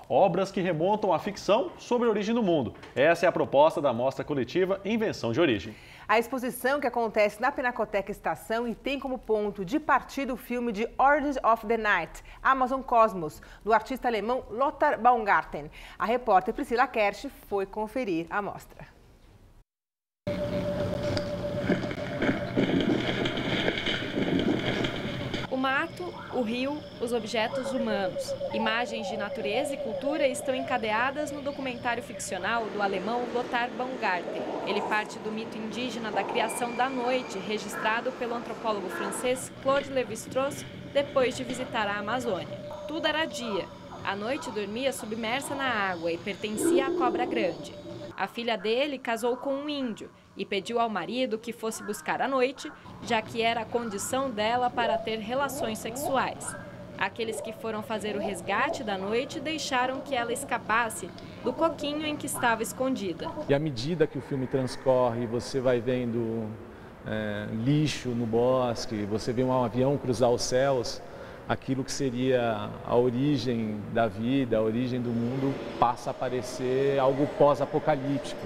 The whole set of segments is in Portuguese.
obras que remontam à ficção sobre a origem do mundo. Essa é a proposta da mostra coletiva Invenção de Origem. A exposição, que acontece na Pinacoteca Estação e tem como ponto de partida o filme de Origins of the Night, Amazon Cosmos, do artista alemão Lothar Baumgarten. A repórter Priscila Kersh foi conferir a mostra. O mato, o rio, os objetos humanos. Imagens de natureza e cultura estão encadeadas no documentário ficcional do alemão Lothar Baumgarten. Ele parte do mito indígena da criação da noite, registrado pelo antropólogo francês Claude Lévi-Strauss depois de visitar a Amazônia. Tudo era dia. A noite dormia submersa na água e pertencia à cobra grande. A filha dele casou com um índio e pediu ao marido que fosse buscar à noite, já que era a condição dela para ter relações sexuais. Aqueles que foram fazer o resgate da noite deixaram que ela escapasse do coquinho em que estava escondida. E à medida que o filme transcorre, você vai vendo lixo no bosque, você vê um avião cruzar os céus, aquilo que seria a origem da vida, a origem do mundo, passa a parecer algo pós-apocalíptico.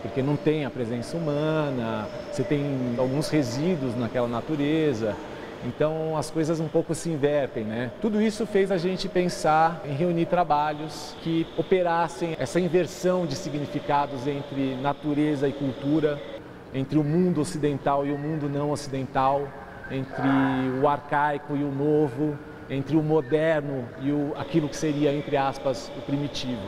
Porque não tem a presença humana, você tem alguns resíduos naquela natureza, então as coisas um pouco se invertem, né? Tudo isso fez a gente pensar em reunir trabalhos que operassem essa inversão de significados entre natureza e cultura, entre o mundo ocidental e o mundo não ocidental, entre o arcaico e o novo, entre o moderno e aquilo que seria, entre aspas, o primitivo.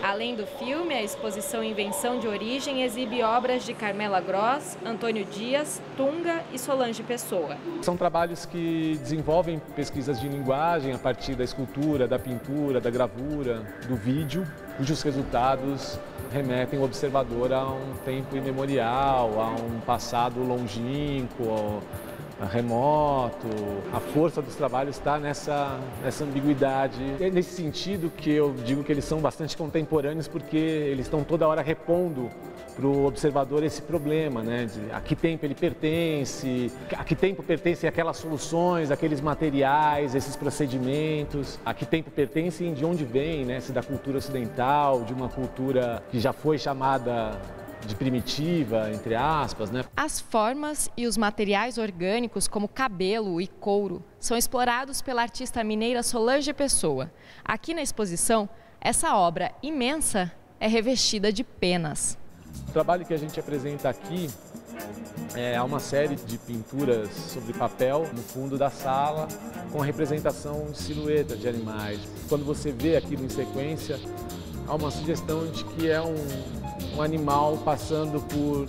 Além do filme, a exposição Invenção de Origem exibe obras de Carmela Gross, Antônio Dias, Tunga e Solange Pessoa. São trabalhos que desenvolvem pesquisas de linguagem a partir da escultura, da pintura, da gravura, do vídeo, cujos resultados remetem o observador a um tempo imemorial, a um passado longínquo, remoto. A força dos trabalhos está nessa ambiguidade. É nesse sentido que eu digo que eles são bastante contemporâneos, porque eles estão toda hora repondo para o observador esse problema, né? De a que tempo ele pertence, a que tempo pertencem aquelas soluções, aqueles materiais, esses procedimentos, a que tempo pertencem, de onde vem, né? Se da cultura ocidental, de uma cultura que já foi chamada de primitiva, entre aspas, né? As formas e os materiais orgânicos, como cabelo e couro, são explorados pela artista mineira Solange Pessoa. Aqui na exposição, essa obra imensa é revestida de penas. O trabalho que a gente apresenta aqui é uma série de pinturas sobre papel no fundo da sala, com a representação de silhuetas de animais. Quando você vê aquilo em sequência, há uma sugestão de que é um animal passando por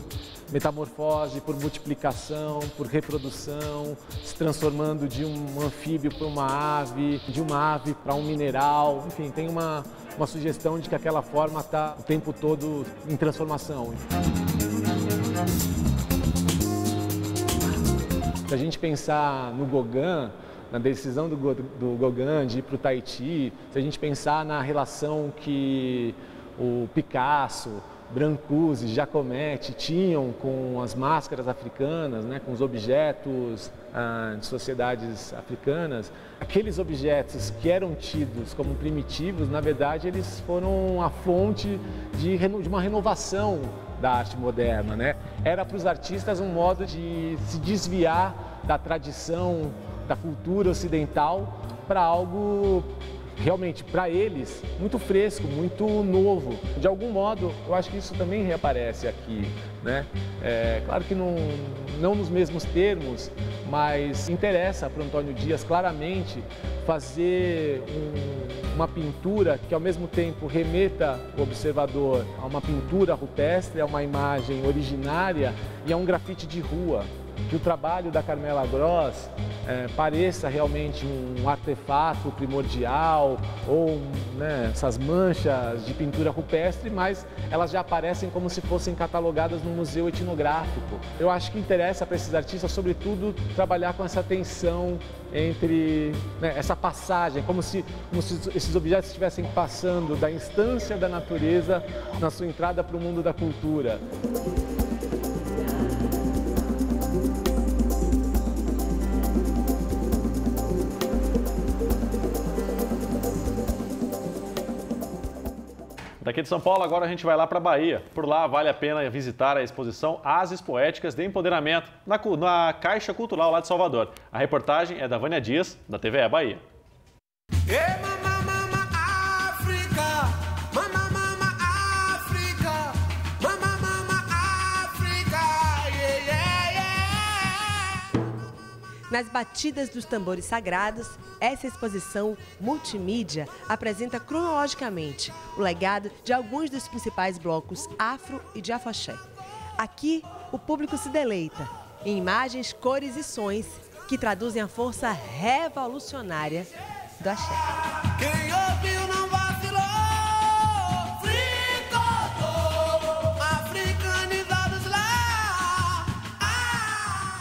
metamorfose, por multiplicação, por reprodução, se transformando de um anfíbio para uma ave, de uma ave para um mineral. Enfim, tem uma sugestão de que aquela forma está o tempo todo em transformação. Se a gente pensar no Gauguin, na decisão do Gauguin de ir para o Tahiti, se a gente pensar na relação que o Picasso, Brancusi, Giacometti tinham com as máscaras africanas, né, com os objetos de sociedades africanas, aqueles objetos que eram tidos como primitivos, na verdade, eles foram a fonte de uma renovação da arte moderna, né? Era para os artistas um modo de se desviar da tradição, da cultura ocidental para algo realmente, para eles, muito fresco, muito novo. De algum modo, eu acho que isso também reaparece aqui, né? Claro que não nos mesmos termos, mas interessa para o Antônio Dias claramente fazer uma pintura que ao mesmo tempo remeta o observador a uma pintura rupestre, a uma imagem originária e a um grafite de rua. Que o trabalho da Carmela Gross pareça realmente um artefato primordial ou, né, essas manchas de pintura rupestre, mas elas já aparecem como se fossem catalogadas no museu etnográfico. Eu acho que interessa para esses artistas, sobretudo, trabalhar com essa tensão entre, né, essa passagem, como se esses objetos estivessem passando da instância da natureza na sua entrada para o mundo da cultura. Daqui de São Paulo, agora a gente vai lá para a Bahia. Por lá, vale a pena visitar a exposição Ases Poéticas de Empoderamento, na Caixa Cultural lá de Salvador. A reportagem é da Vânia Dias, da TVE Bahia. Nas batidas dos tambores sagrados, essa exposição multimídia apresenta cronologicamente o legado de alguns dos principais blocos afro e de afoxé. Aqui, o público se deleita em imagens, cores e sons que traduzem a força revolucionária do axé. Quem ouviu não vacilou, fricotou, africanizados lá.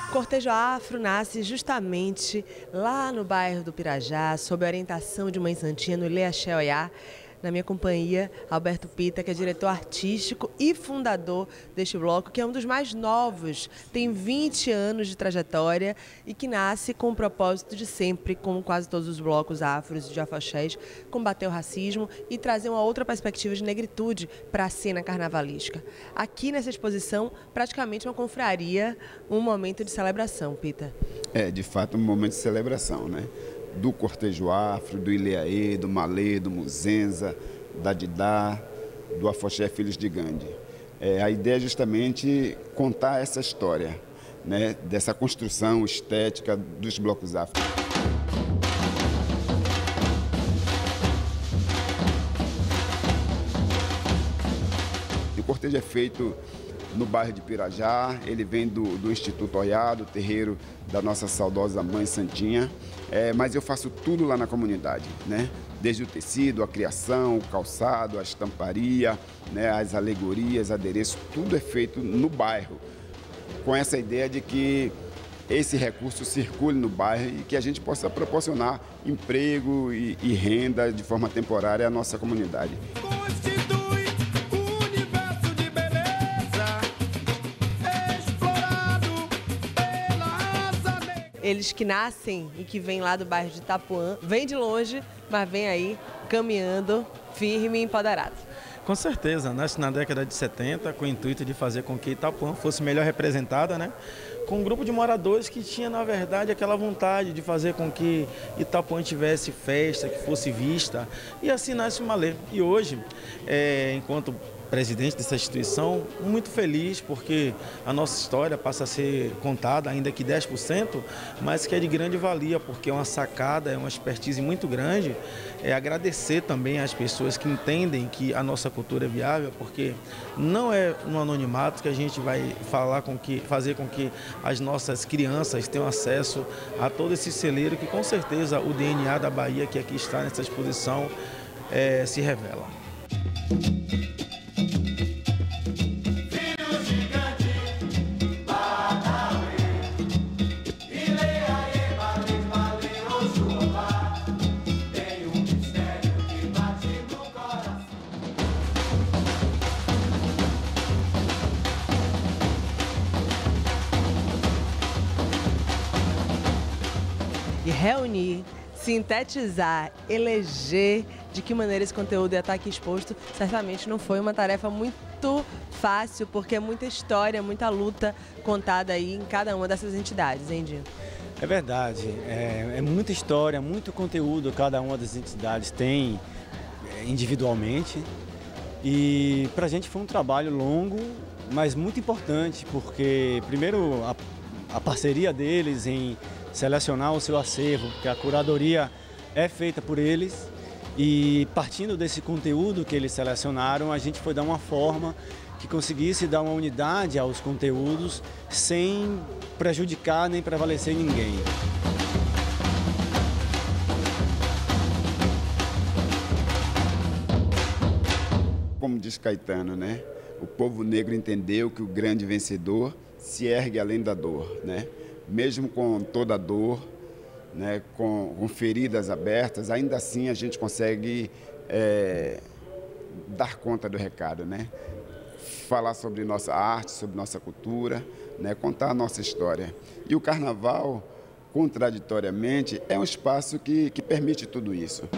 O cortejo afro nasce justamente lá no bairro do Pirajá, sob a orientação de Mãe Santinha, no Ilê Axé Oiá. Na minha companhia, Alberto Pita, que é diretor artístico e fundador deste bloco, que é um dos mais novos, tem 20 anos de trajetória e que nasce com o propósito de sempre, como quase todos os blocos afros e de afoxés, combater o racismo e trazer uma outra perspectiva de negritude para a cena carnavalística. Aqui nessa exposição, praticamente uma confraria, um momento de celebração, Pita. É, de fato, um momento de celebração, né? Do cortejo afro, do Ilê, do Malê, do Muzenza, da Didá, do Afoxé Filhos de Gandhi. A ideia é justamente contar essa história, né, dessa construção estética dos blocos afro. O cortejo é feito no bairro de Pirajá, ele vem do Instituto Oiá, do terreiro da nossa saudosa Mãe Santinha, mas eu faço tudo lá na comunidade, né? Desde o tecido, a criação, o calçado, a estamparia, né? As alegorias, adereços, tudo é feito no bairro, com essa ideia de que esse recurso circule no bairro e que a gente possa proporcionar emprego e renda de forma temporária à nossa comunidade. Eles que nascem e que vêm lá do bairro de Itapuã, vêm de longe, mas vêm aí caminhando firme e empoderado. Com certeza, nasce na década de 70 com o intuito de fazer com que Itapuã fosse melhor representada, né? Com um grupo de moradores que tinha, na verdade, aquela vontade de fazer com que Itapuã tivesse festa, que fosse vista, e assim nasce o Malê. E hoje, enquanto presidente dessa instituição, muito feliz porque a nossa história passa a ser contada, ainda que 10%, mas que é de grande valia, porque é uma sacada, é uma expertise muito grande. Agradecer também às pessoas que entendem que a nossa cultura é viável, porque não é no anonimato que a gente vai fazer com que as nossas crianças tenham acesso a todo esse celeiro que, com certeza, o DNA da Bahia, que aqui está nessa exposição, se revela. E reunir, sintetizar, eleger de que maneira esse conteúdo ia estar aqui exposto, certamente não foi uma tarefa muito fácil, porque é muita história, muita luta contada aí em cada uma dessas entidades, hein, Dinho? É verdade, é muita história, muito conteúdo cada uma das entidades tem individualmente. E para a gente foi um trabalho longo, mas muito importante, porque primeiro a parceria deles em selecionar o seu acervo, porque a curadoria é feita por eles, e partindo desse conteúdo que eles selecionaram, a gente foi dar uma forma que conseguisse dar uma unidade aos conteúdos sem prejudicar nem prevalecer ninguém. Como diz Caetano, né? O povo negro entendeu que o grande vencedor se ergue além da dor, né? Mesmo com toda a dor, né, com feridas abertas, ainda assim a gente consegue dar conta do recado, né? Falar sobre nossa arte, sobre nossa cultura, né, contar a nossa história. E o carnaval, contraditoriamente, é um espaço que permite tudo isso.